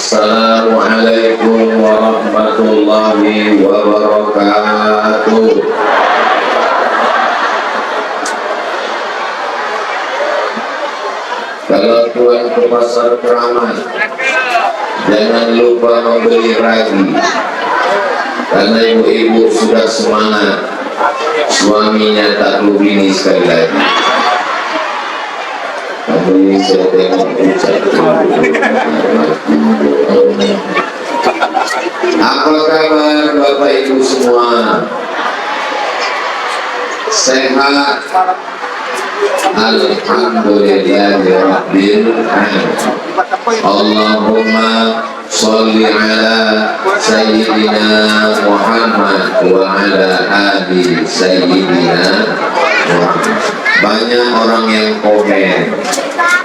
Assalamualaikum warahmatullahi wabarakatuh. Kalau tuan ke pasar Keramat, jangan lupa membeli ragi, karena ibu-ibu sudah semangat, suaminya tak perlu bini sekali lagi. Ini saya tengok apa kabar Bapak Ibu semua? Sehat? Alhamdulillahirabbil alamin. Allahumma sholli ala sayyidina Muhammad wa ala ali sayyidina Muhammad. Banyak orang yang komen,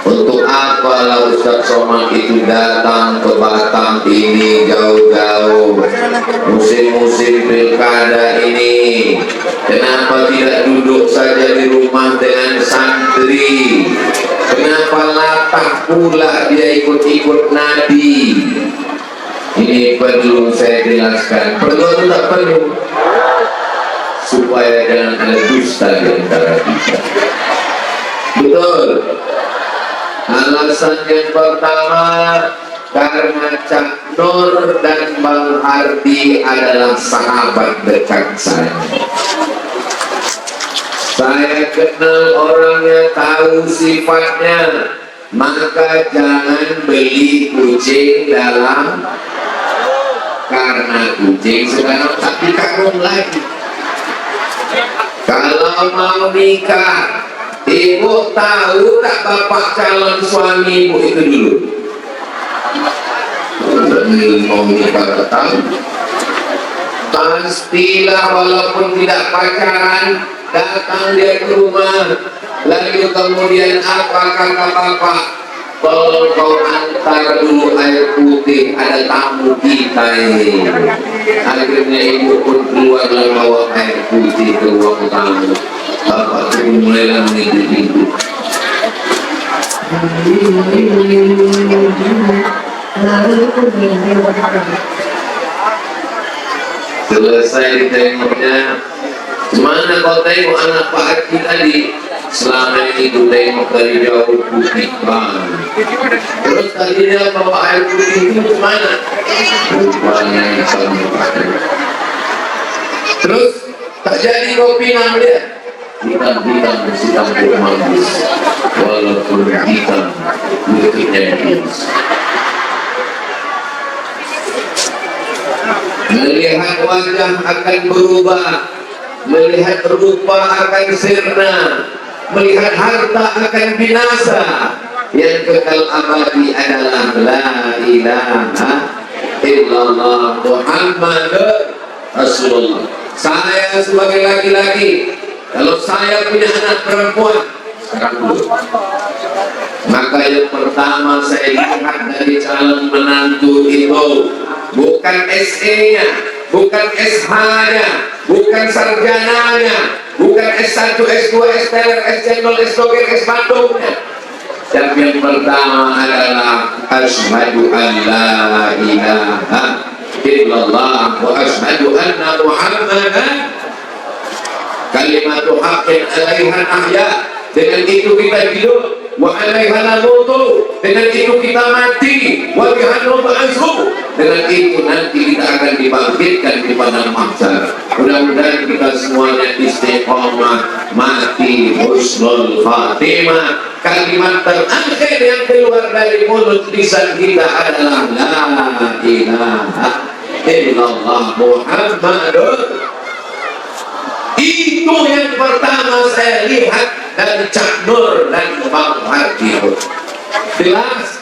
untuk apa lah Ustaz Somad itu datang ke Batam ini jauh-jauh, musim-musim pilkada ini, kenapa tidak duduk saja di rumah dengan santri? Kenapa latah pula dia ikut-ikut Nabi? Ini perlu saya jelaskan. Perlu atau tak perlu? Supaya jangan ada dusta di antara kita. Betul. Alasan yang pertama, karena Cak Nur dan Bang Hardi adalah sahabat dekat saya. Saya kenal orangnya, tahu sifatnya, maka jangan beli kucing dalam, karena kucing sekarang tak dikarung lagi. Kalau mau nikah, ibu tahu tak bapak calon suami ibu itu dulu? Mau nikah tak tahu? Pastilah walaupun tidak pacaran, datang dia ke rumah, lalu kemudian apa kata bapak? Tolong kau antar dulu air putih, ada tamu kita ini. Akhirnya ibu pun keluar dan bawa air putih ke ruang tamu. Bapak pun mulai menginjil-injil. Selesai ditengoknya, mana kau tengok anak Pak Haji tadi? Selama ini ku tengok dari jauh putih banget. Terus tadi dia bawa air putih itu kemana? Rupanya yang sama. Terus tak jadi kau pinang dia. Hitam-hitam masih tampil manis, walaupun hitam mulutnya bias. Melihat wajah akan berubah, melihat rupa akan sirna, melihat harta akan binasa. Yang kekal abadi adalah la ilaha illallah Muhammadur Rasulullah. Saya sebagai laki-laki, kalau saya punya anak perempuan, sekarang dulu, maka yang pertama saya lihat dari calon menantu itu bukan SE-nya, bukan SH-nya, bukan sarjananya, bukan S1, S2, S3, S0, S2, S Bandungnya. Yang pertama adalah asyhadu an la ilaha illallah wa asyhadu anna Muhammadan kalimatu haqqin 'alaiha nahya. Dengan itu kita hidup, wa 'alaiha namutu. Dengan itu kita mati, wa biha nub'atsu. Dengan itu nanti kita akan dibangkitkan di padang mahsyar. Mudah-mudahan kita semuanya istiqomah, mati husnul khatimah. Kalimat terakhir yang keluar dari mulut lisan kita adalah la ilaha illallah Muhammadur. Itu yang pertama saya lihat dari Cak Nur dan Bang Hardi. Jelas?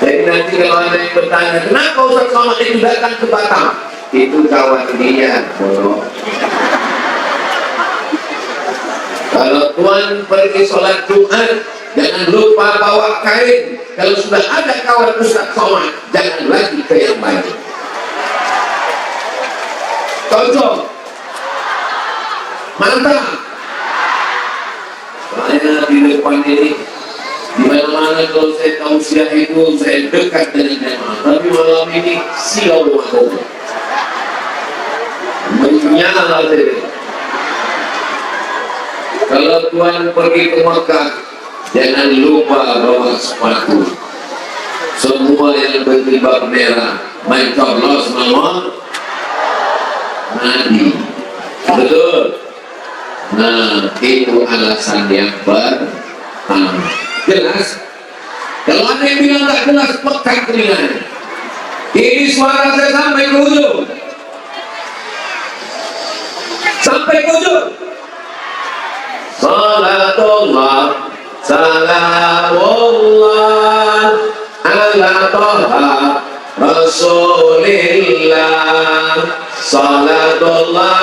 Jadi nanti kalau ada yang bertanya, kenapa Ustaz Somad itu datang ke Batam? Itu kawan dia, bro. Kalau tuan pergi sholat Jumat, jangan lupa bawa kain. Kalau sudah ada kawan Ustaz Somad, jangan lagi ke yang lain. Contoh, mantap. Saya di depan ini, di mana Bagaimana kalau saya tausiah itu saya dekat dengan jemaah, tapi malam ini silau aku menyala saya. Kalau Tuhan pergi ke Makkah, jangan lupa bawa sepatu. Semua yang berjilbab merah mencoblos nama Nabi. Betul. Nah, itu alasan yang pertama. Jelas? Kalau ada yang bilang tak jelas, pekat telinganya. Ini suara saya sampai ke ujung. Sampai ke ujung. Salatullah, salamullah, ala toha Rasulillah. Salatullah,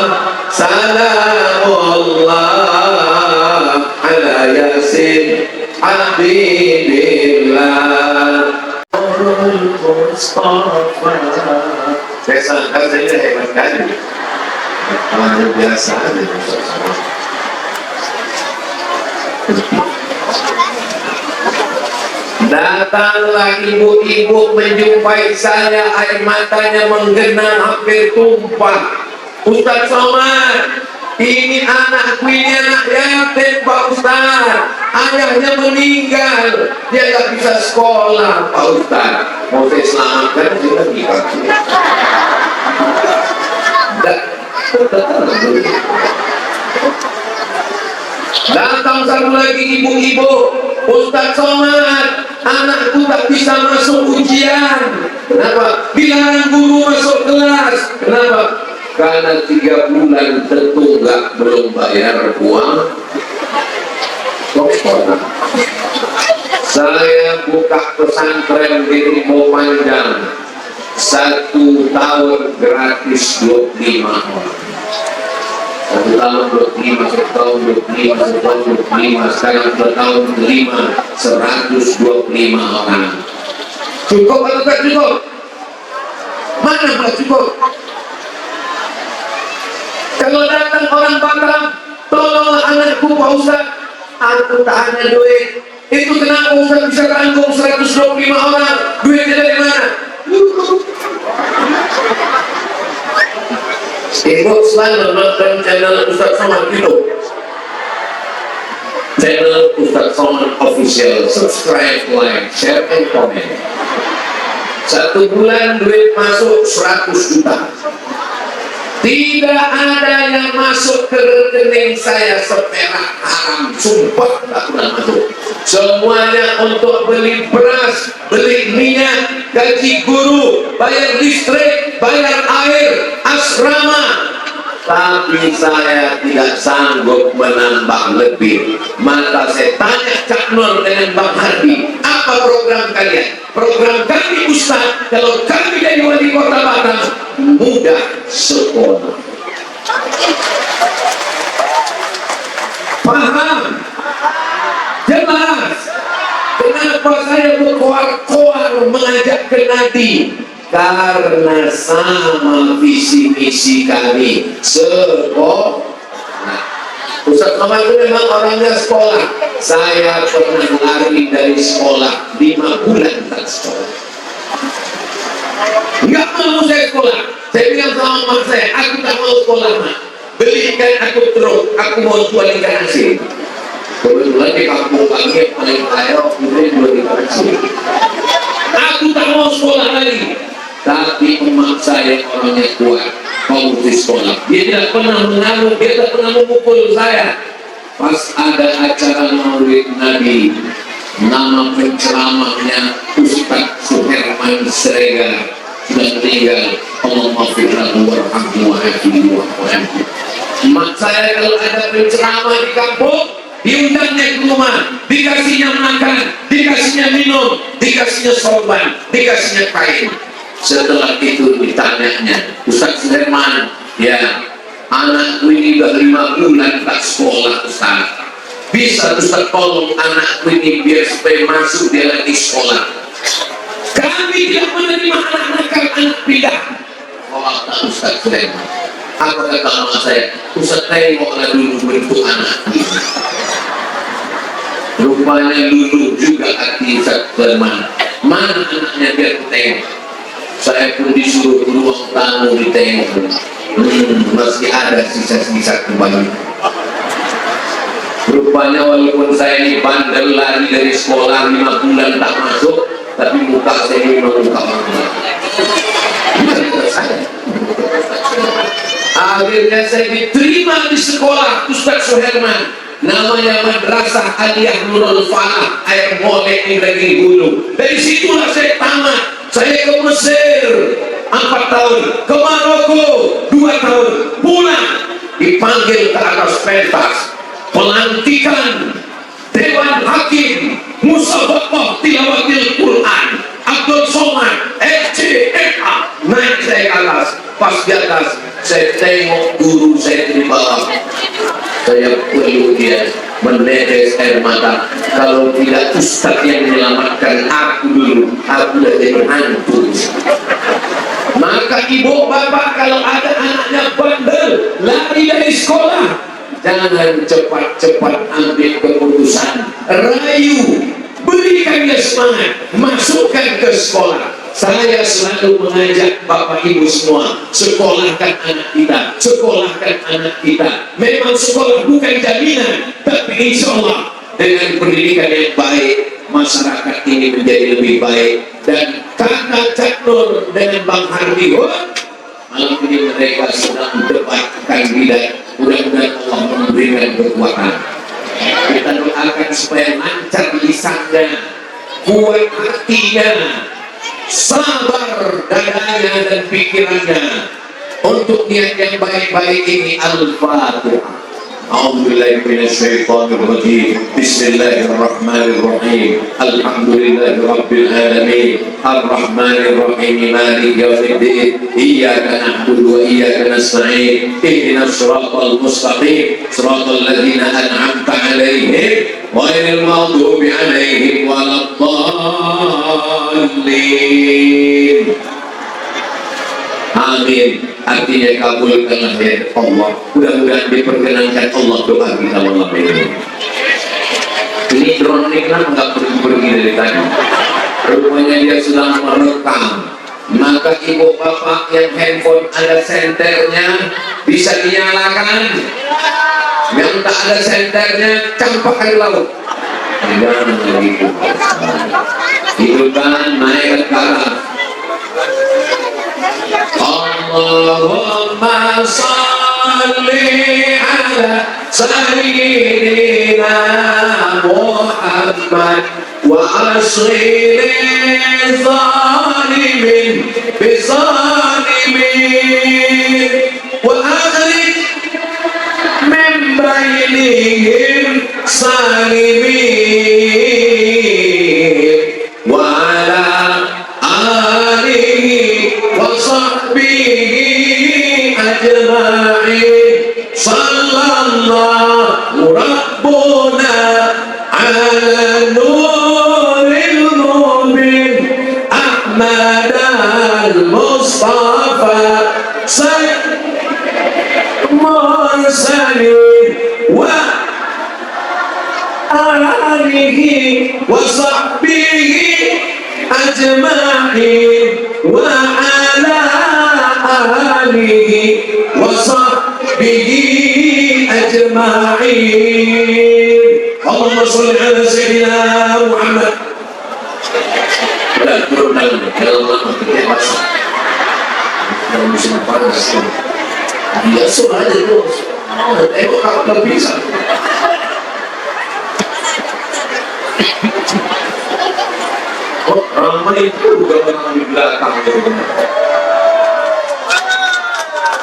salamullah, ala yasin Habibillah. Saya sangka saya hebat kali. Orang biasa aja. Datanglah ibu-ibu menjumpai saya, air matanya menggenang hampir tumpah. Ustaz Somad, ini anakku, ini anak yatim Pak Ustaz. Ayahnya meninggal, dia gak bisa sekolah Pak Ustaz. Mau saya selamatkan juga tidak. Datang satu lagi ibu-ibu, Ustaz Somad, anakku tak bisa masuk ujian. Kenapa? Dilarang guru masuk kelas. Kenapa? Karena 3 bulan tertunggak belum bayar uang sekolah. Saya buka pesantren di Rimau Panjang, 1 tahun gratis 25 orang. 1 tahun 25, 1 tahun 25, 1 tahun 25, sekarang 2 tahun 5, 125 orang. Cukup atau tak cukup? Mana tak cukup? Kalau datang orang Batam, tolonglah anakku Pak Ustaz, aku tak ada duit. Itu kenapa Ustaz bisa tanggung 125 orang? Duitnya dari mana? Ibu selalu nonton channel Ustaz Somad YouTube, channel Ustaz Somad Official. Subscribe, like, share, and comment. 1 bulan duit masuk 100 juta. Tidak ada yang masuk ke rekening saya seperak haram. Sumpah tak pernah masuk. Semuanya untuk beli beras, beli minyak, gaji guru, bayar listrik, bayar air, asrama. Tapi saya tidak sanggup menambah lebih. Maka saya tanya Cak Nur dengan Bang Hardi, apa program kalian? Program kami Ustaz, kalau kami dari wali kota Batam, mudah sekolah. Paham? Jelas. Kenapa saya berkoar-koar mengajak ke Nadi? Karena sama visi misi kami sekolah. Ustaz Somad itu memang orangnya sekolah. Saya pernah lari dari sekolah 5 bulan tak sekolah. Enggak mau saya sekolah. Saya bilang sama mak saya, aku tak mau sekolah mak. Belikan aku truk, aku mau jual ikan asin. Kebetulan di kampung kami yang paling kaya itu jual ikan asin. Aku tak mau sekolah lagi. Tapi emak saya orangnya kuat, mau di sekolah. Dia tidak pernah mengamuk, dia tidak pernah memukul saya. Pas ada acara Maulid Nabi, nama penceramahnya Ustaz Suherman Siregar sudah meninggal. Allah maafirlahu warhamhu wa'afihi wa'afihi. Emak saya kalau ada penceramah di kampung, diundangnya ke rumah, dikasihnya makan, dikasihnya minum, dikasihnya sorban, dikasihnya kain. Setelah itu ditanyanya, Ustaz Suherman, ya anakku ini udah 5 bulan tak sekolah Ustaz, bisa Ustaz tolong anakku ini biar supaya masuk dia lagi sekolah. Kami tidak menerima anak nakal, anak pindah. Oh tak Ustaz Suherman. Apa kata anak saya? Ustaz tengoklah dulu bentuk anak ini. Rupanya luluh juga hati Ustaz Firman. Mana anaknya biar tengok. Saya pun disuruh ke ruang tamu ditengok. Masih ada sisa-sisa kembali. Rupanya walaupun saya ini bandel lari dari sekolah 5 bulan tak masuk, tapi muka saya memang muka orang. Akhirnya saya diterima di sekolah Ustaz Suherman, namanya Madrasah Aliyah Nurul Falah Air Molek di Negeri Gunung. Dari situlah saya tamat. Saya ke Mesir 4 tahun, ke Maroko 2 tahun, pulang dipanggil ke atas pentas pelantikan Dewan Hakim Musabaqah Tilawatil Quran Abdul Somad FCMA. Naik saya ke atas, pas di atas saya tengok guru saya di bawah, saya peluk dia, menetes air mata. Kalau tidak Ustaz yang menyelamatkan aku dulu, aku sudah jadi hantu. Maka ibu bapak kalau ada anaknya bandel lari dari sekolah, jangan cepat-cepat ambil keputusan, rayu, berikan dia semangat, masukkan ke sekolah. Saya selalu mengajak bapak ibu semua, sekolahkan anak kita, sekolahkan anak kita. Memang sekolah bukan jaminan, tapi insya Allah dengan pendidikan yang baik, masyarakat ini menjadi lebih baik. Dan kakak Cak Nur dengan Bang Hardiwan, malam ini mereka sedang debat kandidat. Mudah-mudahan Allah memberikan kekuatan. Kita doakan supaya lancar lisannya, kuat hatinya, sabar dadanya dan pikirannya untuk niat yang baik-baik ini. Al-Fatihah. A'udzubillahi minasyaitonir rajim. Bismillahirrahmanirrahim. Alhamdulillahi rabbil alamin. Arrahmanir rahim. Maliki yaumiddin. Iyyaka na'budu wa iyyaka nasta'in. Ihdinas siratal mustaqim. Siratal ladzina an'amta 'alaihim ghairil maghdubi 'alaihim waladdallin. Amin. Artinya kabulkanlah ya Allah. Mudah-mudahan diperkenankan Allah doa kita malam ini. Ini drone ini kan nggak pergi-pergi dari tadi. Rupanya dia sudah merekam. Maka ibu bapak yang handphone ada senternya bisa dinyalakan. Yang tak ada senternya campakkan laut. Jangan begitu. Hidupkan naik ke atas. Allahumma salli ala sayyidina Muhammad wa asghiri zalimin bizalimin wa aghrib min bainihim salimin wa ala alihi wa sahbihi ajma'in. Sallallahu rabbuna ala nuril mubin Ahmad al-Mustafa sayyid mursalin wa alihi wa sahbihi ajma'in wa ala alihi wa sahbihi ajma'in. Allahumma sholli ala sayyidina Muhammad. Dan turun dalam bebas. Dalam musim panas. Dia suruh aja terus. Tengok kalau tak bisa. Oh, ramai itu juga orang di belakang.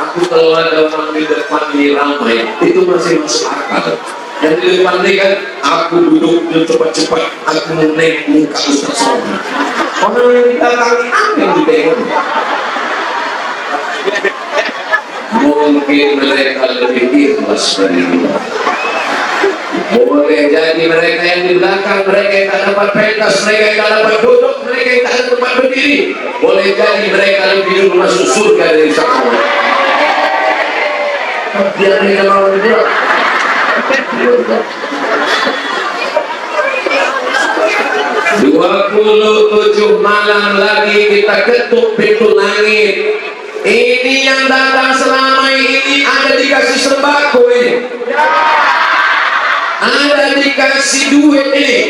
Aku kalau ada orang di depan ini ramai, itu masih masuk akal. Yang di depan ini kan, aku duduk cepat-cepat, aku menaik muka Ustaz Somad. Orang yang di belakang ini apa yang ditengok? Mungkin mereka lebih ikhlas dari kita. Boleh jadi mereka yang di belakang, mereka yang tak dapat pentas, mereka yang tak dapat duduk, mereka yang tak ada tempat berdiri. Boleh jadi mereka lebih dulu masuk surga dari sana. Biar mereka mau bergerak. 27 malam lagi kita ketuk pintu langit. Ini yang datang selama ini ada dikasih sembako ini, ada dikasih duit ini.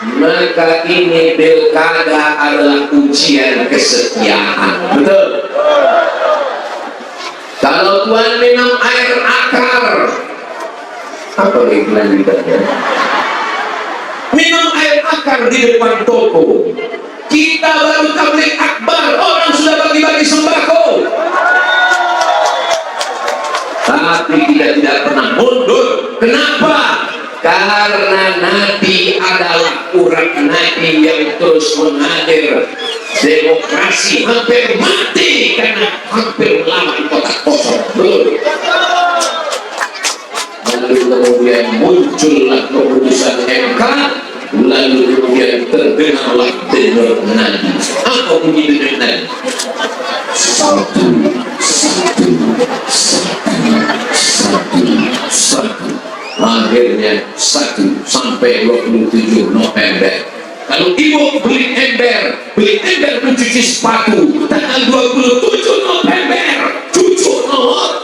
Maka ini pilkada adalah ujian kesetiaan. Betul. Kalau Tuhan minum air akar, apa lanjutannya? Minum air akar di depan toko. Kita baru tabligh akbar, orang sudah bagi-bagi sembako. Tapi kita tidak pernah mundur. Kenapa? Karena Nabi adalah urat Nabi yang terus mengalir. Demokrasi hampir mati karena hampir melawan kota kosong. Lalu kemudian muncullah keputusan MK, lalu kemudian terdengarlah dengar Nabi. Apa bunyi dengar Nabi? Satu, satu, satu, satu. Akhirnya 1 sampai 27 November. Kalau ibu beli ember mencuci sepatu, tanggal 27 November cucu nomor.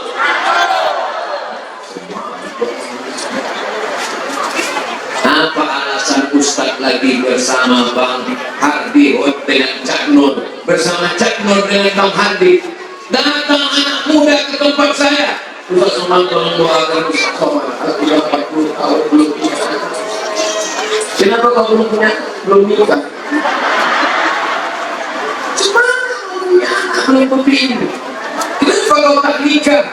Apa alasan Ustadz lagi bersama Bang Hardi dengan Cak Nur, bersama Cak Nur dengan Bang Hardi? Datang anak muda ke tempat saya. Ustadz Somad tolong doakan Ustadz Somad, sudah 40 tahun belum nikah. Kenapa kau belum nikah? Cuma belum kepingin. Kenapa kau tak nikah?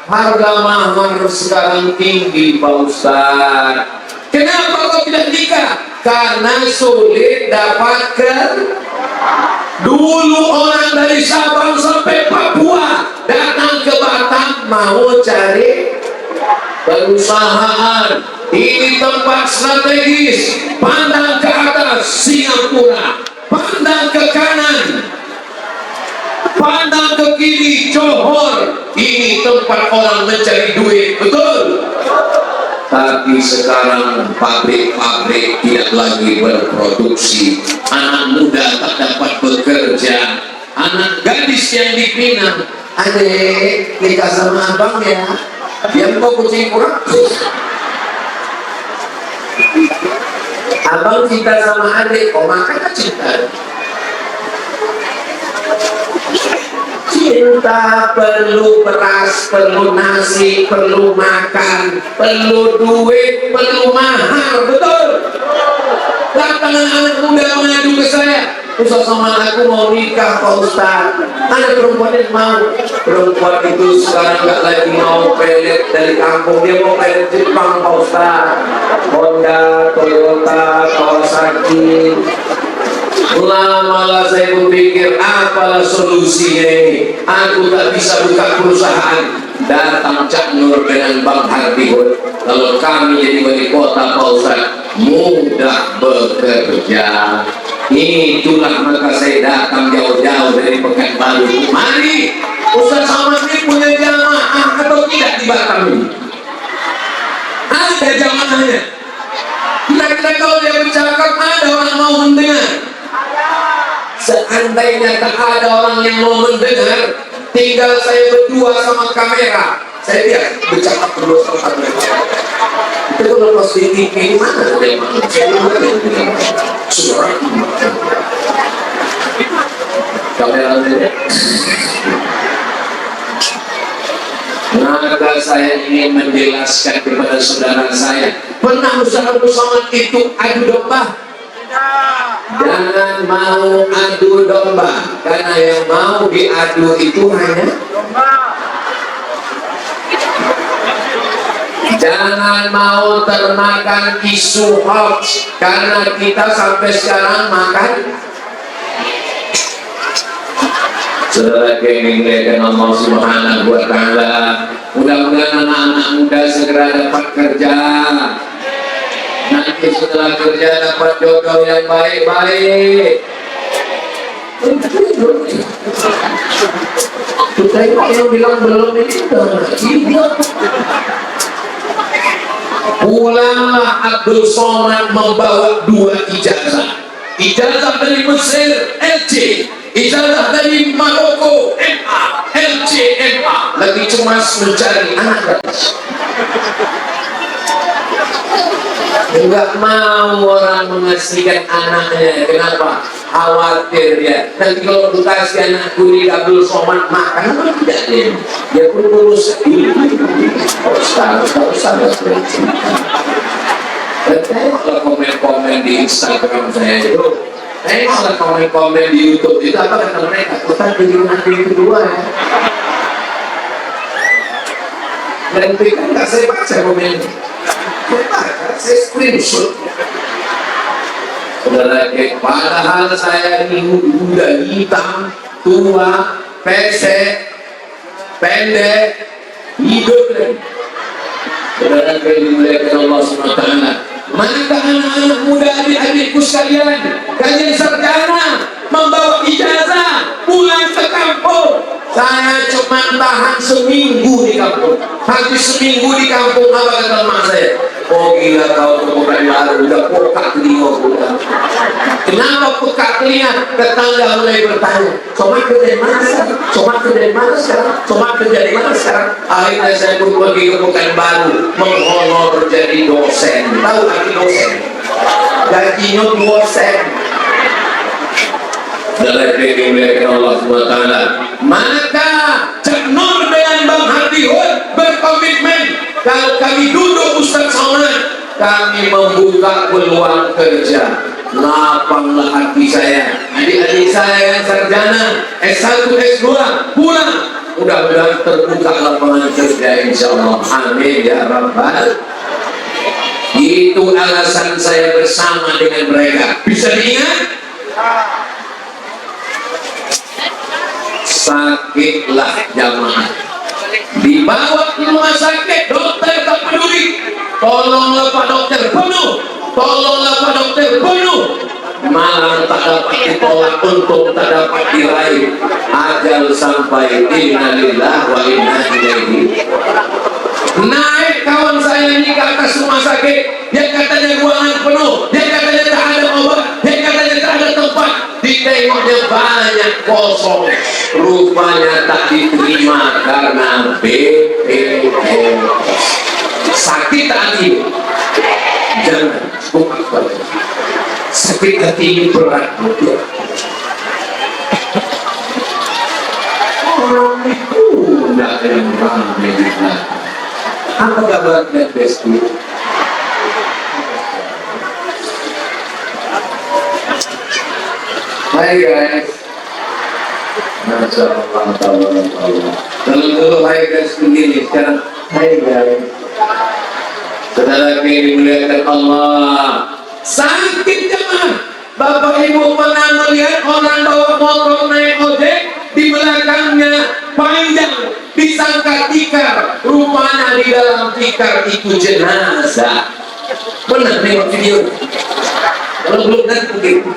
Harga mahar sekarang tinggi Pak Ustadz. Kenapa kau tidak nikah? Karena sulit dapatkan. Dulu orang dari Sabang sampai Papua datang ke Batam mau cari perusahaan. Ini tempat strategis. Pandang ke atas Singapura, pandang ke kanan, pandang ke kiri Johor. Ini tempat orang mencari duit. Betul. Tapi sekarang pabrik-pabrik tidak lagi berproduksi, anak muda tak dapat bekerja, anak gadis yang dipinang, adek nikah sama abang ya, dia mau kucing kurang. Abang cinta sama adik, kok makanya cinta. Cinta perlu beras, perlu nasi, perlu makan, perlu duit, perlu mahar. Betul. Datang anak muda mengadu ke saya, Ustaz Somad, aku mau nikah Pak Ustaz. Ada perempuan yang mau. Perempuan itu sekarang nggak lagi mau pelet dari kampung, dia mau pelet Jepang Pak Ustaz. Honda, Toyota, Kawasaki. Lama-lama saya berpikir apalah solusinya ini. Aku tak bisa buka perusahaan. Datang Cak Nur dengan Bang Hardi. Kalau kami jadi wali kota Pak Ustaz, mudah bekerja. Itulah maka saya datang jauh-jauh dari Pekanbaru. Mari Ustaz Somad ini punya jamaah atau tidak di Batam ini? Ada jamaahnya. Kira-kira kalau dia bercakap ada orang mau mendengar. Seandainya tak ada orang yang mau mendengar, tinggal saya berdua sama kamera. Saya lihat bercakap berdua sama kamera. Itu kalau pas di TV mana? Suara kamera ini. Maka saya ingin menjelaskan kepada saudara saya, pernah Ustaz Somad itu adu domba? Jangan mau adu domba, karena yang mau diadu itu hanya domba. Jangan mau termakan isu hoax, karena kita sampai sekarang makan. Saudara keinginan Allah Subhanahu wa Ta'ala, mudah-mudahan anak-anak muda segera dapat kerja. Nanti setelah kerja dapat jodoh yang baik-baik. Kita yang bilang belum ini Pulanglah Abdul Somad membawa 2 ijazah. Ijazah dari Mesir LC, ijazah dari Maroko MA, LC MA. Lagi cemas mencari anak. Enggak mau orang mengasihkan anaknya. Kenapa? Khawatir ya. Nanti kalau dikasih anakku di Abdul Somad makan apa tidak dia? Dia pun urus sendiri. Ustaz. Tengoklah komen-komen di Instagram saya itu, tengoklah komen-komen di YouTube itu, apa kata mereka? Ustaz kejuruhan yang kedua ya. Dan kan nggak saya baca komen, saya screenshot. Saudara, padahal saya ini udah hitam, tua, pesek, pendek, hidup deh. Saudara, dimuliakan Allah SWT. Maka anak-anak muda adik-adikku sekalian, kalian sarjana membawa ijazah pulang ke kampung. Saya cuma tahan seminggu di kampung. Habis seminggu di kampung, apa kata mak saya? Oh gila kau kemudian baru udah pokak telinga udah. Kenapa pokak telinga? Tetangga mulai bertanya, Somad kerja di mana sekarang? Somad kerja di mana sekarang? Somad kerja di mana sekarang? Akhirnya saya pun pergi ke Pekanbaru menghonor jadi dosen. Tahu arti dosen? Gajinya dosen. Dalam dimuliakan Allah SWT. Maka Cak Nur dengan Bang Hardihun berkomitmen, kalau kami duduk Ustaz Somad, kami membuka peluang kerja. Lapanglah hati saya. Adik-adik saya yang sarjana S1, S2 pulang, mudah-mudahan terbuka lapangan kerja insyaallah. Amin ya rabbal. Itu alasan saya bersama dengan mereka. Bisa diingat? Sakitlah jamaah, dibawa ke rumah sakit, dokter tak peduli. Tolonglah Pak Dokter, penuh. Tolonglah Pak Dokter, penuh. Malah tak dapat ditolak, untung tak dapat diraih. Ajal sampai, innalillahi wa inna ilaihi. Naik kawan saya ini ke atas rumah sakit, dia katanya ruangan penuh, dia katanya tak ada obat, dia katanya tak ada tempat. Ditengoknya banyak kosong, rupanya tak diterima karena BPJS. Sakit hati, jangan buka pada. Sakit hati ini berat. Orang itu tidak ada yang ramai di belakang. Apa kabarnya besok? Hai guys. Masya Allah. Kalau dulu hai guys begini, sekarang hai guys. Saudara yang dimuliakan Allah, sakit jemaah. Bapak Ibu pernah melihat orang bawa motor naik ojek, di belakangnya panjang, disangka tikar, rupanya di dalam tikar itu jenazah. Pernah tengok video? Kalau belum nanti begitu.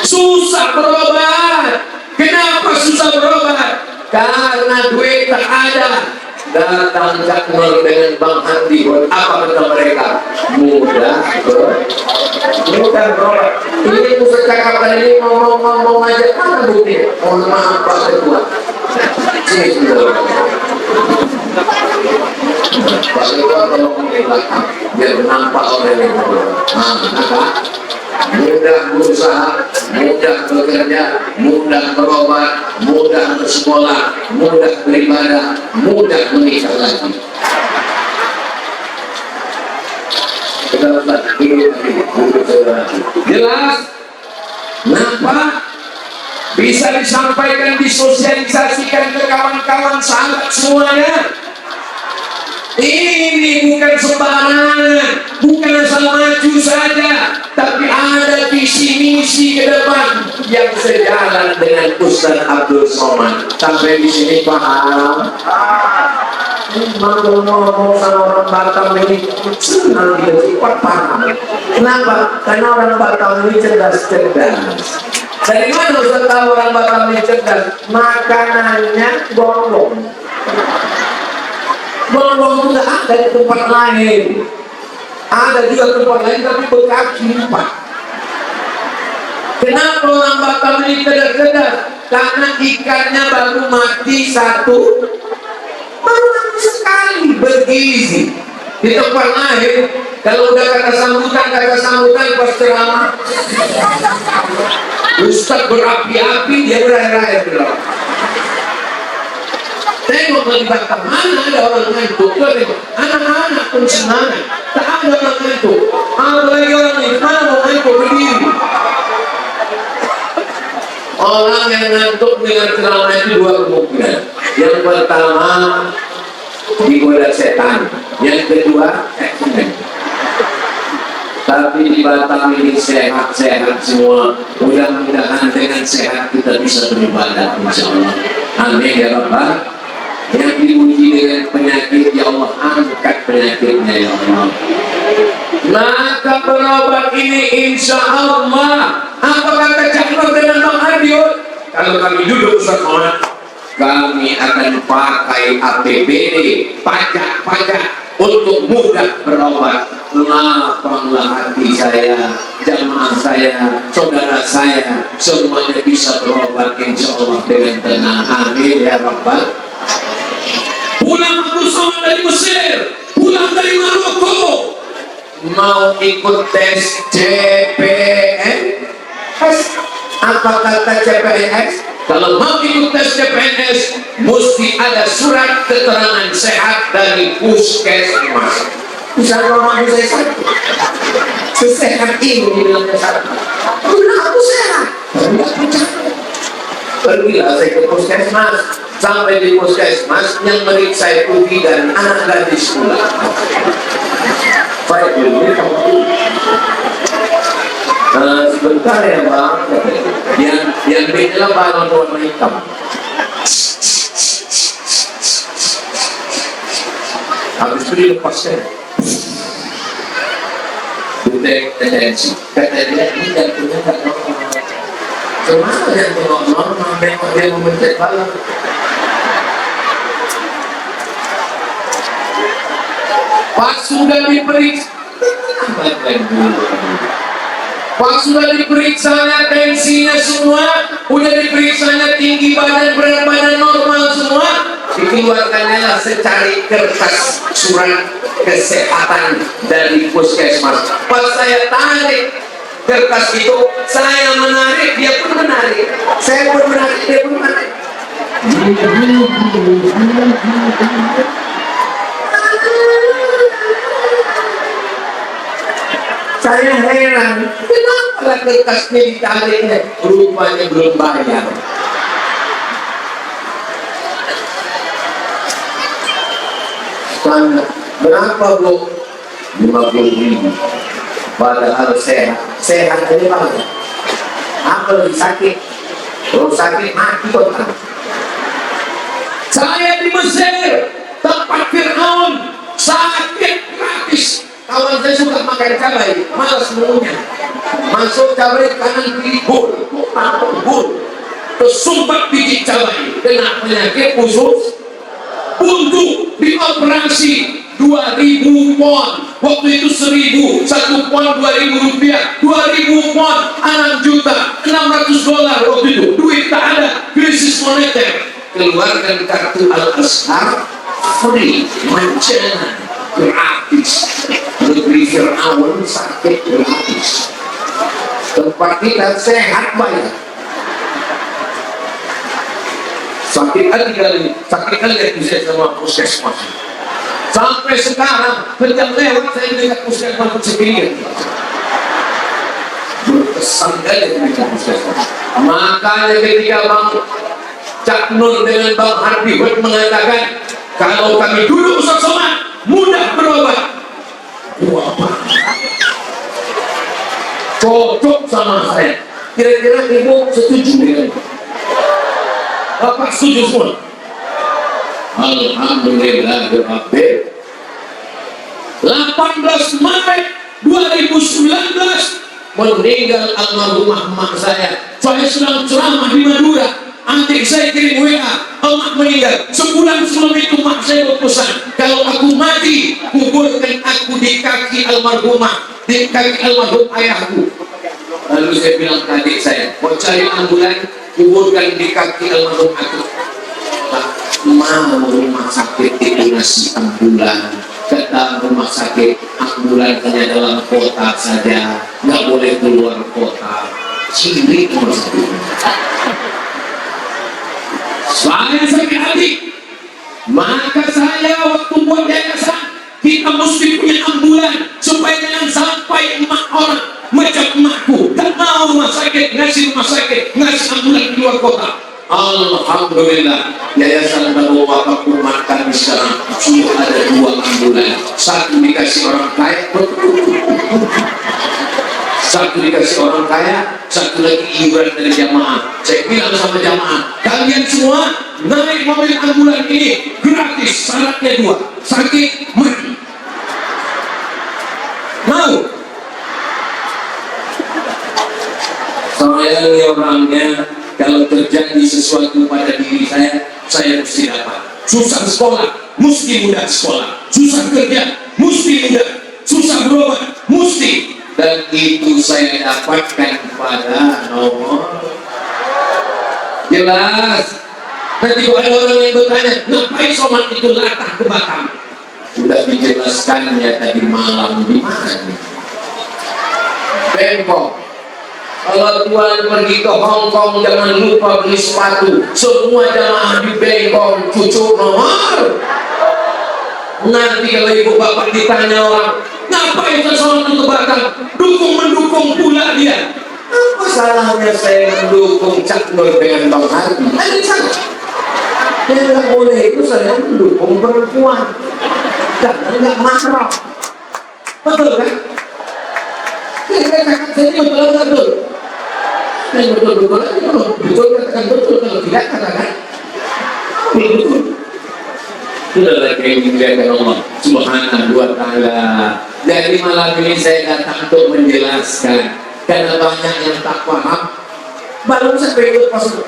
Susah berobat. Kenapa susah berobat? Karena duit tak ada. Datang Cak Nur dengan Bang Hardihun, apa kata mereka? Mudah berobat. Ini Ustaz cakap tadi ngomong aja, mana bukti? Mohon maaf Pak Ketua. Sini sudah. Pak Ketua kalau belakang biar nampak orang ini. Mudah berusaha, mudah bekerja, mudah berobat, mudah bersekolah, mudah beribadah, mudah menikah lagi. Jelas? Kenapa? Bisa disampaikan, disosialisasikan ke kawan-kawan sahabat semuanya. Ini bukan sembarangan, bukan asal maju saja, tapi ada visi misi ke depan yang sejalan dengan Ustaz Abdul Somad. Sampai di sini paham? Kalau ngomong sama orang Batam ini senang dia cepat paham. Kenapa? Karena orang Batam ini cerdas. Dari mana Ustaz tahu orang Batam ini cerdas? Makanannya bolong. Bolong nggak ada di tempat lain. Ada juga tempat lain tapi bekas simpan. Kenapa orang Batam ini kedar-kedar? Karena ikannya baru mati satu, baru mati sekali, bergizi. Di tempat lain, kalau udah kata sambutan pas ceramah, Ustaz berapi-api, dia berair-air bilang. Tengok di Batam, mana ada orang ngantuk? Anak-anak pun semangat, tak ada orang ngantuk. Apalagi orang ini, mana mau ngantuk berdiri? Orang yang ngantuk dengan ceramah itu dua kemungkinan. Yang pertama, digoda setan. Yang kedua, tapi di Batam ini sehat-sehat semua. Mudah-mudahan dengan sehat kita bisa beribadah, insya Allah. Amin ya Rabbal. Yang diuji dengan penyakit, ya Allah angkat penyakitnya ya Allah. Maka berobat ini insya Allah. Apa kata Cakro dengan Bang Ardiot? Kalau kami duduk bersama, kami akan pakai APBD, pajak untuk mudah berobat. Lapanglah hati saya, jamaah saya, saudara saya, semuanya bisa berobat insya Allah dengan tenang. Amin ya Rabbal. Pulang Abu Somad dari Mesir, pulang dari Maroko, mau ikut tes CPNS. Apa kata CPNS? Kalau mau ikut tes CPNS, mesti ada surat keterangan sehat dari puskesmas. Misalnya orang saya sakit, sesehat ini dibilang sehat. Aku sehat, tidak percaya. Pergilah saya ke puskesmas. Sampai di puskesmas yang meriksa itu bidan anak gadis pula. Baik dulu, sebentar ya Bang. Yang beda balon warna hitam. Habis itu dilepaskan. Detensi. Kata dia ini jantungnya tak normal. Cuma jantung normal, memang dia memencet balon. Pas sudah diperiksa, tensinya semua, udah diperiksanya tinggi badan, berat badan normal semua, dikeluarkannya lah secari kertas surat kesehatan dari puskesmas. Pas saya tarik kertas itu, saya menarik, dia pun menarik, saya pun menarik, dia pun menarik. Saya heran, kenapa kertasnya ditariknya? Rupanya belum bayar. Tanya, berapa Bu? 50.000. Padahal sehat aja banget. Apa lagi sakit? Kalau sakit mati total. Saya di Mesir, tempat Fir'aun, sakit gratis. Kawan saya suka makan cabai, malas mengunyah. Masuk cabai kanan kiri bul, terus sumbat biji cabai, kena penyakit usus buntu, dioperasi 2.000 pon. Waktu itu 1.000, 1 pon 2.000 rupiah, 2.000 pon 6 juta, $600 waktu itu. Duit tak ada, krisis moneter. Keluarkan kartu Al-Azhar, free, mancana, gratis. Negeri Fir'aun sakit gratis. Tempat kita sehat banyak. Sakit kali itu saya sama puskesmas. Sampai sekarang sejak lewat saya dengan puskesmas segini. Berkesan kali dengan puskesmas. Makanya ketika Bang Cak Nun dengan Bang Hardi mengatakan kalau kami dulu Ustaz Somad mudah berobat. Cocok sama saya. Kira-kira ibu setuju dengan itu? Bapak setuju semua? Alhamdulillah. 18 Maret 2019 meninggal almarhumah emak saya. Saya sedang ceramah di Madura. adik saya kirim WA, emak meninggal. Sebulan sebelum itu mak saya berpesan, kalau aku mati, kuburkan aku di kaki almarhumah, di kaki almarhum ayahku. Lalu saya bilang ke adik saya, mau cari ambulan, kuburkan di kaki almarhum aku. Pak, mau rumah sakit itu ngasih ambulan. Kata rumah sakit, ambulan hanya dalam kota saja, nggak boleh keluar kota. Ciri rumah sakit. Saya sakit hati, maka saya waktu buat yayasan, kita mesti punya ambulan supaya jangan sampai emak orang macam emakku tak mau rumah sakit, ngasih ambulan di luar kota. Alhamdulillah, yayasan Darul Wakaf Umat kami sekarang sudah ada 2 ambulan. Satu dikasih orang kaya, satu dikasih orang kaya, satu lagi iuran dari jamaah. Saya bilang sama jamaah, kalian semua naik mobil ambulan ini gratis, syaratnya 2, sakit mati. Mau? Saya ini orangnya, kalau terjadi sesuatu pada diri saya mesti dapat. Susah sekolah, mesti mudah sekolah. Susah kerja, mesti mudah. Susah berobat, mesti. Dan itu saya dapatkan pada nomor. Jelas. Nanti kalau ada orang yang bertanya, ngapain somat itu latah ke Batam? Sudah dijelaskannya tadi malam di mana? Bangkok. Kalau Tuhan pergi ke Hong Kong, jangan lupa beli sepatu. Semua jamaah di Bangkok cucuk nomor. Nanti kalau ibu bapak ditanya orang, ngapain sesuatu ke Batam? Mendukung pula dia. Apa salahnya saya mendukung Cak Nur dengan Bang Hardi? Ada salah. Yang nggak boleh itu saya mendukung perempuan. Jangan nggak mahram. Betul kan? Saya katakan betul. Betul katakan betul, kalau tidak katakan betul. Itulah yang dimuliakan Allah Subhanahu wa Ta'ala. Jadi malam ini saya datang untuk menjelaskan, karena banyak yang tak paham. Baru sampai ikut masuk.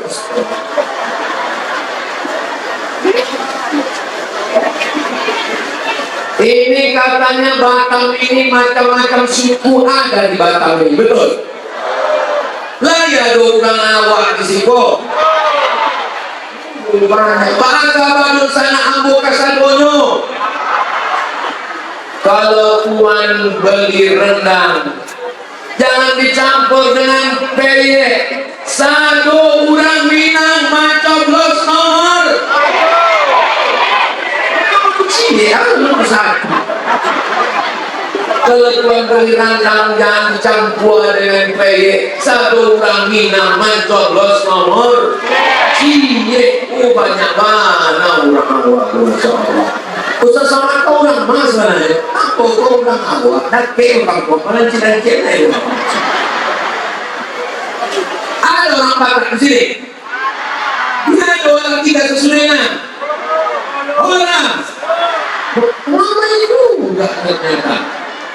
Ini katanya Batam ini macam-macam suku ada di Batam ini, betul? Lah ya ada orang awak di situ. Bahasa Badun sana ambo kasadonyo. Kalau Tuan beli rendang, jangan dicampur dengan peyek. Satu orang Minang mencoblos nomor. Kalau Tuan beli rendang jangan dicampur dengan peyek. Satu orang Minang mencoblos nomor. Cie, banyak mana orang awak, Masya Allah. Usah sama kau orang mas sebenarnya. Apa kau orang awak? Dan ke orang kau pelancin-pelancin. Ada orang Batak di sini. Ada orang tidak sesuainya. Orang. Mama itu enggak ternyata.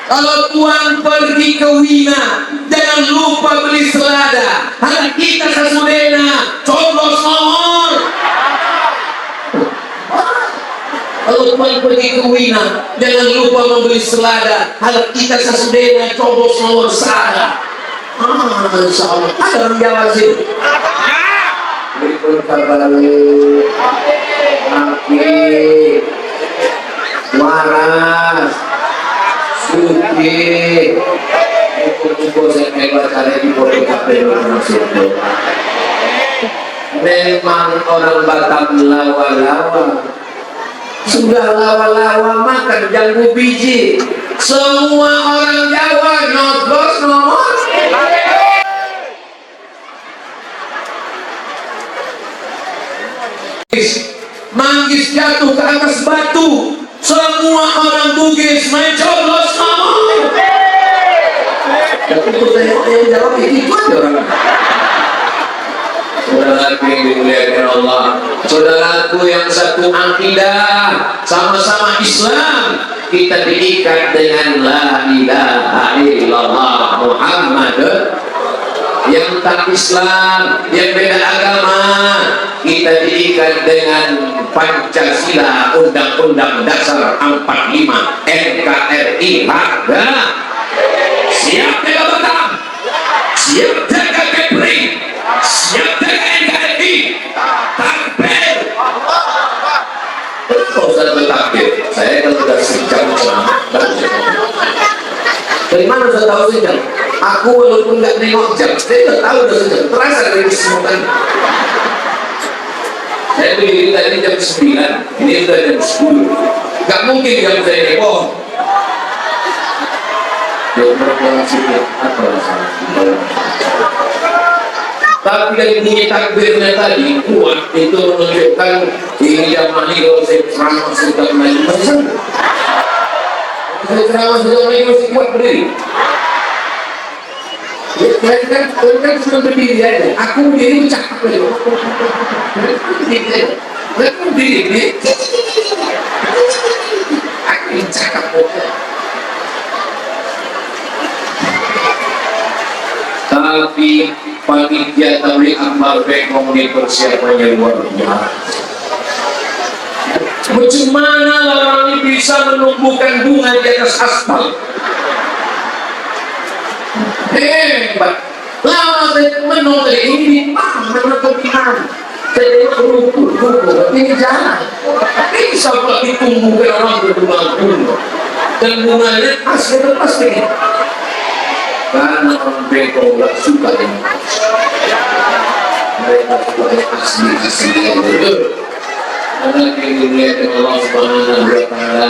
Kalau Tuan pergi ke Wina, jangan lupa beli selada. Anak kita sesudena, coblos nomor. Kalau Tuan pergi ke Wina, jangan lupa membeli selada. Anak kita sesudena, coblos nomor selada. Insya Allah. Ada orang Jawa sini. Berikut kembali. Aki, waras. Suki, buku-buku saya hebat kali di foto kafe orang situ. Memang orang Batam lawa-lawa. Sudah lawa-lawa makan jambu biji. Semua orang Jawa nyoblos nomor. Manggis jatuh ke atas batu. Semua orang Bugis mencoblos nomor. Tapi itu saya yang jawab itu aja orang. Saudaraku yang dimuliakan Allah, saudaraku yang satu akidah, sama-sama Islam, kita diikat dengan la ilaha illallah Muhammad. Yang tak Islam, yang beda agama, kita diikat dengan Pancasila, Undang-Undang Dasar 45, NKRI, harga siap jaga Batam, siap jaga Kepri, siap jaga NKRI, takbir. Kalau saya bertakbir, saya kalau sudah sejam ceramah, dari mana saya tahu sejam? Aku walaupun nggak nengok jam, saya nggak tahu udah sejam. Terasa dari semua tadi. Saya berdiri tadi jam 9, ini sudah jam 10. Nggak mungkin jam saya nengok. Tapi dari bunyi takbirnya tadi kuat, itu menunjukkan ini jamaah ini kalau saya ceramah sudah main masih saya ceramah sudah main masih kuat berdiri. Kan cuma berdiri aja. Aku berdiri cakap aja. Aku berdiri. Aku cakap aja. Tapi panitia tabligh akbar Bengkong ini persiapannya luar biasa. Macam mana orang ini bisa menumbuhkan bunga di atas aspal? Hebat. Lama saya menonton ini, mana kebinaan. Saya berukur, ini jalan. Bisa pula ditumbuhkan orang berbunga-bunga. Dan bunganya asli pasti. Karena orang Bengkong tidak suka dengan mereka suka yang asli yang betul. Karena dilihat Allah Subhanahu wa Ta'ala,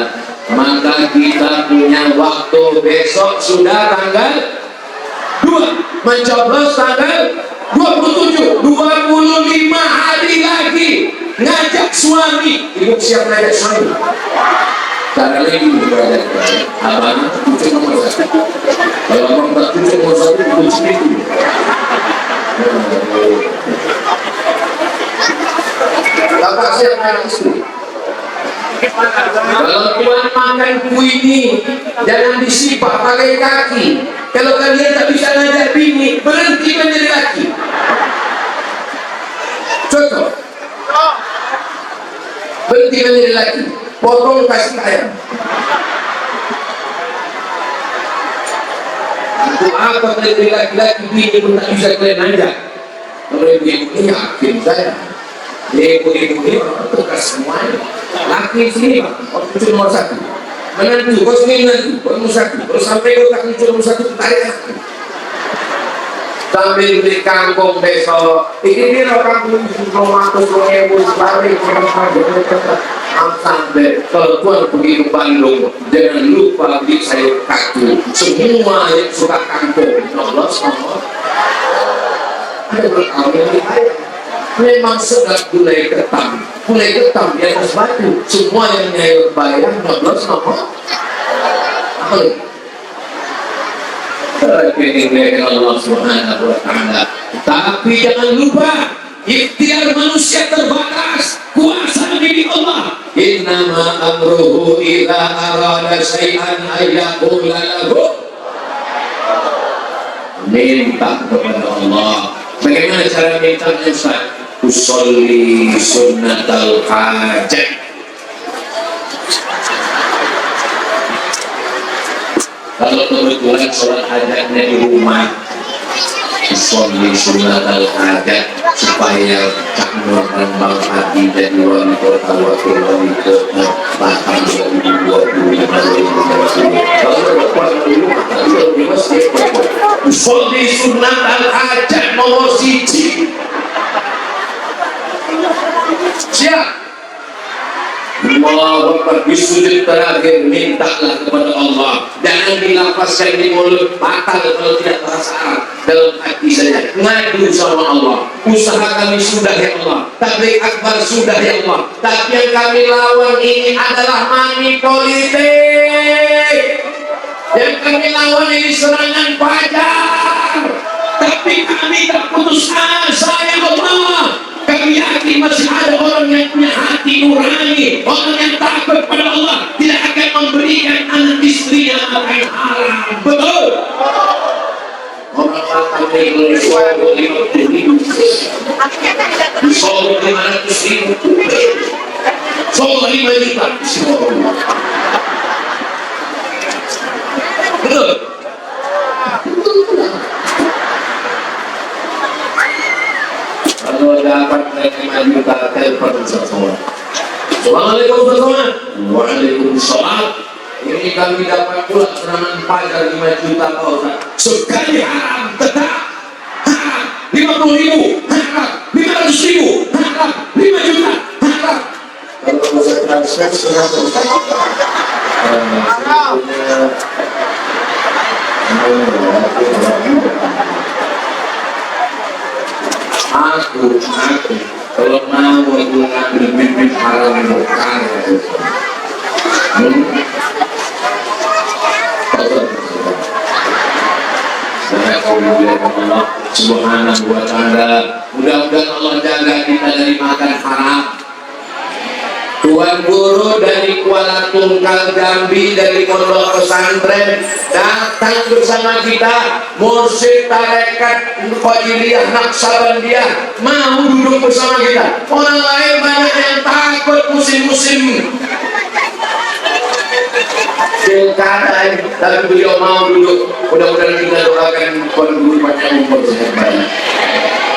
maka kita punya waktu besok sudah tanggal 2, mencoblos tanggal 27, 25 hari lagi ngajak suami. Ibu siap ngajak suami? Cara lagi berada abang cucu nomor 1. Kalau abang tak cucu nomor 1 kunci itu. Bapak siap ngajak istri. Kalau tuan makan kue ini jangan disipak pakai kaki. Kalau kalian tak bisa ngajak bini, berhenti menjadi laki. Contoh, berhenti menjadi laki, potong kasih ayam. Untuk apa menjadi laki-laki bini pun tak bisa kalian ajak? Kalau ibu-ibu ini yakin saya, ibu-ibu ini tukar semuanya. Laki sini pak, cucu nomor 1. Menantu, kau sini menantu, kau nomor 1. Kalau sampai kau tak cucu nomor 1, tarik lagi. Sambil beli kangkung besok. Ini dia kampung rumah tuh sebalik sampai kalau tuan pergi ke Bandung, jangan lupa beli sayur kaki. Semua yang suka kangkung, Allah semua. Ada berkali memang sedap gulai ketam di atas batu. Semua yang nyayur bayar, Allah semua. Apa lagi? Allah Subhanahu wa Ta'ala. Tapi jangan lupa, ikhtiar manusia terbatas, kuasa milik Allah. Innama amruhu idza arada syai'an ayyaqula lahu. Minta kepada Allah. Bagaimana cara minta Ustaz? Usolli sunnatal hajat. Kalau kebetulan sholat hajatnya di rumah, usolli sunnatal hajat, supaya Cak Nur dan Bang Hadi jadi wali kota wakil wali kota Batam 2025. Kalau berkuat di rumah, kalau di masjid berkuat. Usolli sunnatal hajat nomor 1. Siap. Allahu Akbar. Di sujud terakhir mintalah kepada Allah. Jangan dilafazkan di mulut, batal kalau tidak bahasa Arab. Dalam hati saja ngadu sama Allah. Usaha kami sudah ya Allah, tabligh akbar sudah ya Allah, tapi yang kami lawan ini adalah money politik. Yang kami lawan ini serangan pajar. Tapi kami tak putus asa ya Allah. Kami yakin masih ada orang yang punya hati nurani, orang yang takut pada Allah, tidak akan memberikan anak istrinya makan haram. Betul? Orang makan so 500.000 so 5 juta betul. Kalau dapat 5 juta telepon semua. Assalamualaikum warahmatullahi wabarakatuh. Waalaikumsalam. Ini kami dapat pula serangan pajak 5 juta Pak Ustaz. Sekali haram tetap haram 50.000 haram 500.000 haram 5 juta haram. Kalau saya transfer berapa Ustaz? Aku kalau mau aku ngambil bibit haram bukan Allah Subhanahu wa ta'ala. Mudah-mudahan Allah jaga kita dari makan haram. Tuan guru dari Kuala Tunggal Jambi dari pondok pesantren datang bersama kita, mursyid tarekat Qadiriyah Naqsabandiyah mau duduk bersama kita. Orang lain banyak yang takut musim-musim pilkada, tapi beliau mau duduk. Mudah-mudahan kita doakan Tuan Guru banyak umur sehat banyak.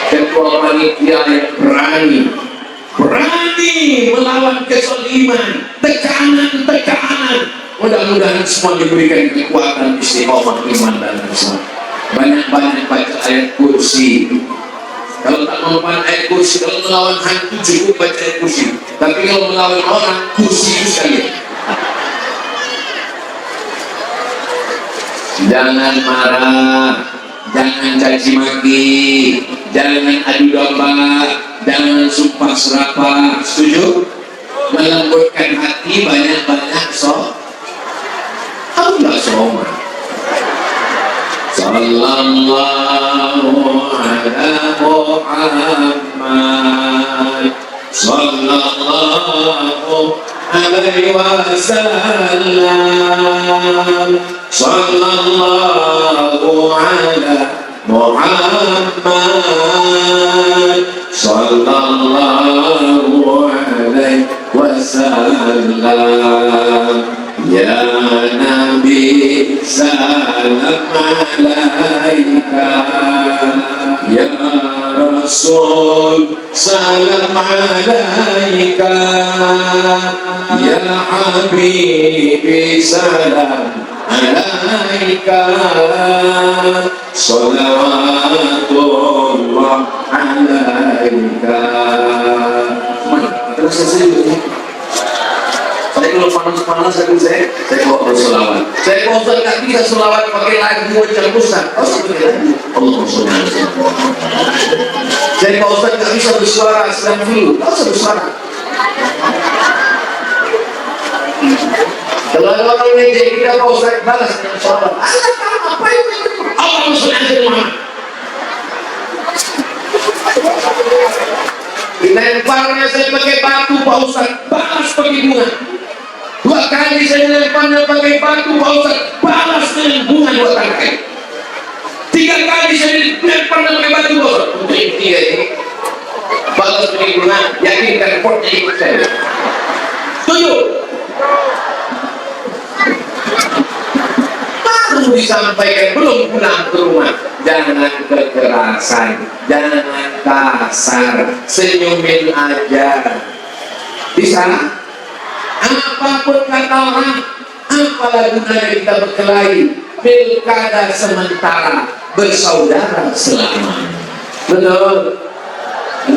Ketua panitia yang berani melawan kezaliman, tekanan. Mudah-mudahan semua diberikan kekuatan, istiqomah iman dan Islam. Banyak-banyak baca ayat kursi. Kalau tak mempan ayat kursi, kalau melawan hantu cukup baca ayat kursi. Tapi kalau melawan orang, kursi itu sekali. Jangan marah, jangan caci maki, jangan adu domba, jangan sumpah serapah. Setuju? Melembutkan hati banyak-banyak Allah soma. Sallallahu ala Muhammad sallallahu alaihi wasallam. Sallallahu ala Muhammad sallallahu alaihi wasallam. Ya Nabi salam alaika, ya Rasul salam alaika, ya Habibi salam alaika, salawatullah alaika. Terus saya kalau panas-panas saya bawa selawat. Saya kalau Ustaz nggak bisa selawat pakai lagu macam Ustaz, pakai lagu Allah SWT. Saya kalau Ustaz nggak bisa bersuara sedang dulu, nggak usah bersuara. Kalau orang ngejek kita Pak Ustaz balas dengan selawat. Apa itu? Allah SWT. Dilemparnya saya pakai batu Pak Ustaz, balas pakai bunga. 2 kali saya lemparnya pakai batu Pak Ustaz, balas dengan bunga 2 tangkai. 3 kali saya lemparnya pakai batu Pak Ustaz, untuk intinya ini balas dengan bunga, yakinkan potnya ikut saya. Setuju? Baru disampaikan, belum pulang ke rumah. Jangan kekerasan, jangan kasar, senyumin aja. Bisa? Apapun kata orang, apalah gunanya kita berkelahi? Pilkada sementara, bersaudara selamanya. Betul?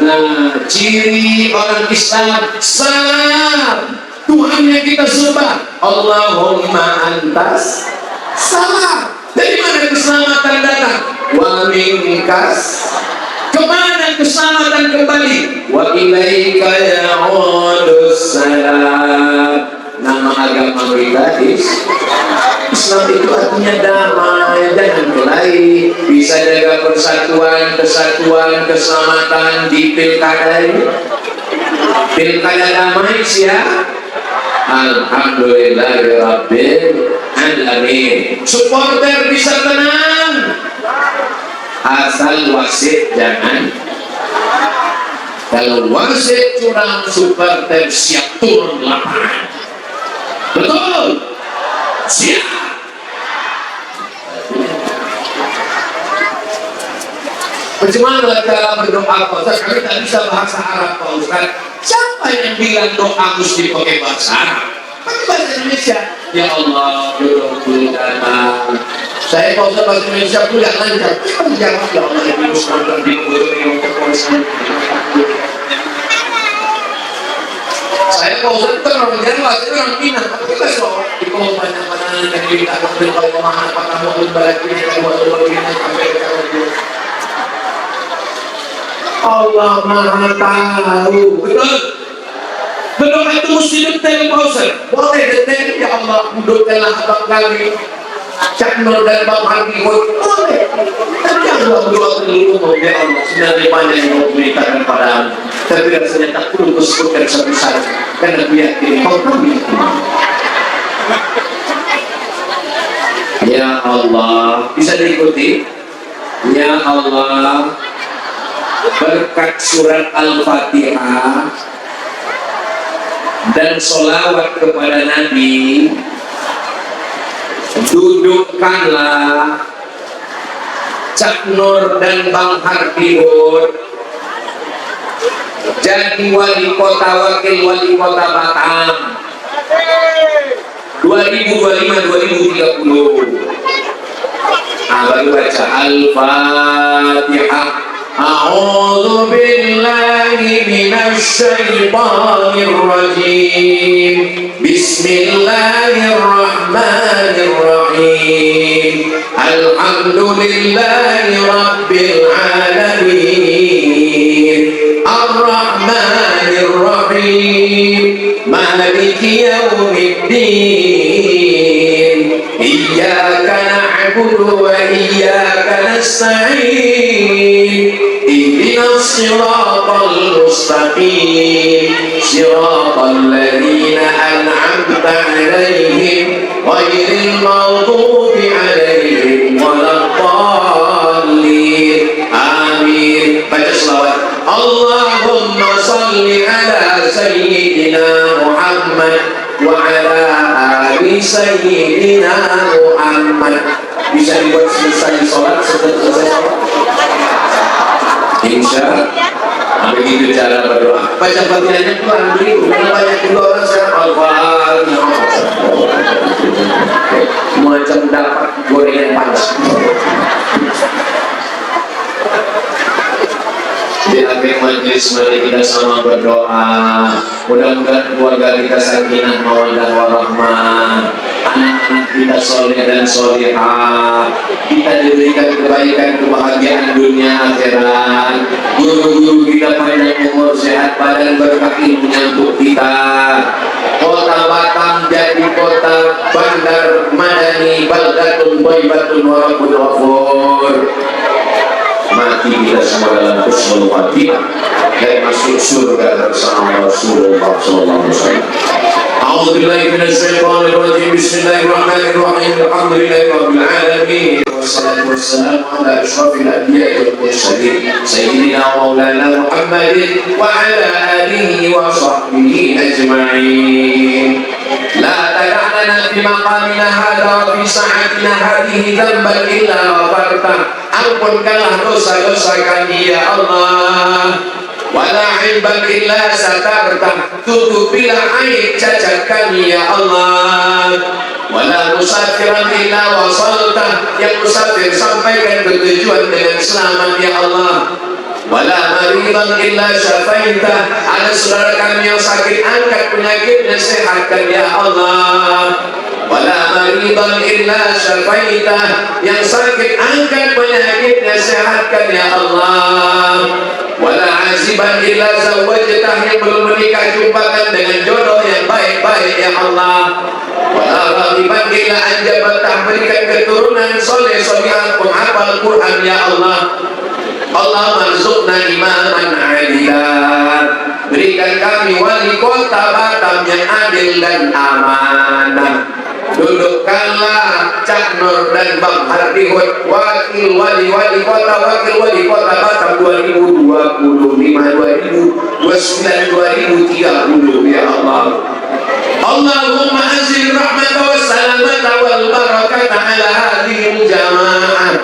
Nah, ciri orang Islam, salam. Tuhan yang kita sembah, Allahumma antas salam. Dari mana keselamatan datang? Wa minkas, kemana keselamatan kembali? Wa ilaika ya'udus salam. Nama agama kita Islam itu artinya damai, jangan kelahi. Bisa jaga persatuan, kesatuan, keselamatan di pilkada ini. Pilkada damai siap. Alhamdulillahirabbil alamin. Supporter bisa tenang, asal wasit jangan Kalau wasit curang, supporter siap turun lapangan. Betul? Siap. Bagaimana cara berdoa Pak Ustaz? Kami tak bisa bahasa Arab Pak Ustaz. Siapa yang bilang doa mesti pakai bahasa Arab? Pakai bahasa Indonesia. Ya Allah, jodohku dana. Saya Pak Ustaz bahasa Indonesia pun tidak lancar. Jawab ya Allah yang dimusnahkan di kubur yang terkuasa. Saya Pak Ustaz itu orang Jawa, saya orang Minang. Tapi kan soal di kolom banyak-banyak yang kita ambil kalau pemahaman apakah mau berbalik ini kalau mau ini sampai ke Allah Maha Tahu. Betul? Berdoa itu mesti detail Pak Ustaz. Boleh detail, ya Allah hidupkanlah abang kami Cak Nur dan Bang Hardi. Boleh. Tapi jangan berdoa dulu, ya Allah sebenarnya banyak yang mau berikan padamu. Tapi rasanya tak perlu disebutkan satu syarat karena biar kau kami. Ya Allah, bisa diikuti. Ya Allah, berkat surat Al-Fatihah dan sholawat kepada Nabi, dudukkanlah Cak Nur dan Bang Hardiun jadi wali kota, wakil wali kota Batam 2025-2030. Baru baca Al-Fatihah. A'udzu billahi minasy syaithanir rajim. Bismillahirrahmanirrahim. Alhamdulillahi rabbil alamin. Ar-Rahmanir Rahim. Maliki yaumiddin. Iyyaka na'budu wa iyyaka nasta'in. Ihdinas siratal mustaqim. Siratal ladzina an'amta 'alaihim ghairil maghdubi 'alaihim waladdallin. Amin. Baca selawat. Allahumma salli ala sayyidina Muhammad wa ala ali sayyidina Muhammad. Bisa dibuat selesai sholat, setelah selesai sholat insya begitu cara berdoa. Baca Fatihahnya Tuhan beri, karena banyak juga orang sekarang Al-Fatihah macam dapat gorengan panas. Di akhir majlis mari kita sama berdoa. Mudah-mudahan keluarga kita sakinah mawaddah warahmah, anak-anak kita soleh dan solehah, kita diberikan kebaikan kebahagiaan dunia akhirat, guru-guru kita panjang umur sehat badan berkah ilmunya untuk kita. Kota Batam jadi kota bandar madani, baldatun thayyibatun wa rabbun ghafur. Mati kita semua dalam husnul khatimah dan masuk surga bersama Rasulullah sallallahu alaihi wasallam. A'udzu billahi minasy syaithanir rajim. Bismillahirrahmanirrahim. Alhamdulillahi rabbil alamin. Wassalatu wassalamu ala asyrafil anbiya'i wal mursalin sayyidina wa maulana Muhammadin wa ala alihi wa sahbihi ajma'in. La tada'na fi maqamina hadha wa fi sa'atina hadhihi dhanban illa ghafartah. Ampunkanlah dosa-dosa kami ya Allah. Wala aiban illa satartah. Tutupilah aib cacat kami ya Allah. Wala musafiran illa wasaltah. Yang musafir sampaikan bertujuan dengan selamat ya Allah. Wala maridan illa syafaitah. Ada saudara kami yang sakit, angkat penyakitnya, sehatkan ya Allah. Wala maridan illa syafaitah. Yang sakit, angkat penyakitnya, sehatkan ya Allah. Wala aziban illa zawwajtah. Yang belum menikah, jumpakan dengan jodoh yang baik-baik ya Allah. Wala ragiban illa anjabatah. Berikan keturunan soleh solihah penghafal Quran ya Allah. Allah marzuqna imaman adilan. Berikan kami wali kota Batam yang adil dan amanah. Dudukkanlah Cak Nur dan Bang Hardihut wakil wali kota Batam 2025 2029 2030 ya Allah. Allahumma anzil rahmata wa salamata wal barakata ala hadhil jamaah.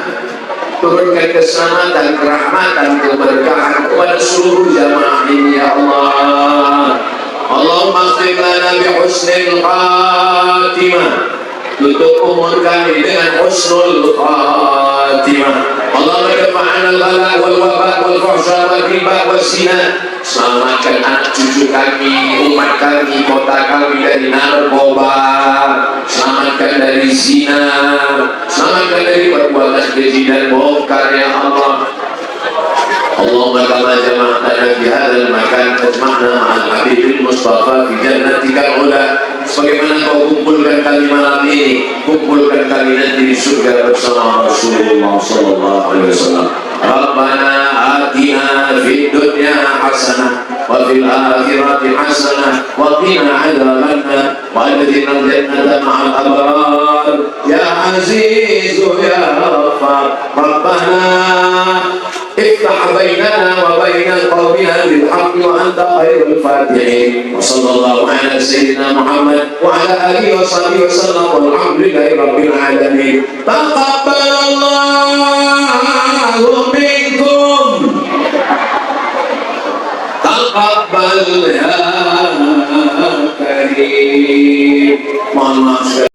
Turunkan keselamatan, kerahmatan, keberkahan kepada seluruh jamaah ini ya Allah. Allahumma khtim lana bi husnil khatimah. Tutup umur kami dengan husnul khatimah. Allahumma dafa'ana al-ghala wal wabak wal fahsya wal riba wal zina. Selamatkan anak cucu kami, umat kami, kota kami dari narkoba. Selamatkan dari zina. Selamatkan dari perbuatan keji dan bongkar ya Allah. Allahumma kama jama'tana fi hadzal makan tajma'na ma'al habibil mustafa fi jannatikal ula. Sebagaimana kau kumpulkan kami malam ini, kumpulkan kami nanti di surga bersama Rasulullah sallallahu alaihi wasallam. Rabbana atina fid dunya hasanah wa fil akhirati hasanah wa qina adzabannar wa adkhilna al-jannata ma'al abrar ya aziz ya ghaffar. Rabbana افتح بيننا وبين قومنا بالحق وانت خير الفاتحين وصلى الله على سيدنا محمد وعلى اله وصحبه وسلم والحمد لله رب العالمين. تقبل الله منكم تقبل يا كريم. Mohon maaf